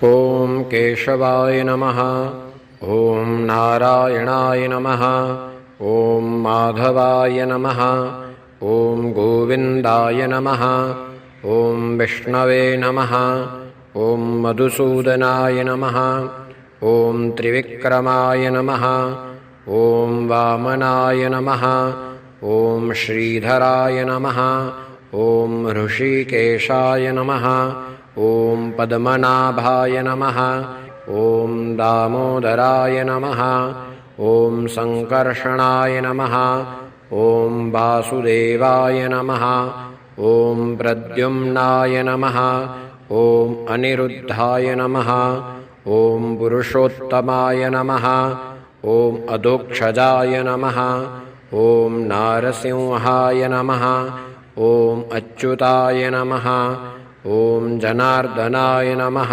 ॐ केशवाय नमः। ॐ नारायणाय नमः। ॐ माधवाय नमः। ॐ गोविन्दाय नमः। ॐ विष्णवे नमः। ॐ मधुसूदनाय नमः। ॐ त्रिविक्रमाय नमः। ॐ वामनाय नमः। ॐ श्रीधराय नमः। ॐ ऋषिकेशाय नमः। ॐ पद्मनाभाय नमः। ॐ दामोदराय नमः। ॐ सङ्कर्षणाय नमः। ॐ वासुदेवाय नमः। ॐ प्रद्युम्नाय नमः। ॐ अनिरुद्धाय नमः। ॐ पुरुषोत्तमाय नमः। ॐ अधोक्षजाय नमः। ॐ नारसिंहाय नमः। ॐ अच्युताय नमः। ॐ जनार्दनाय नमः।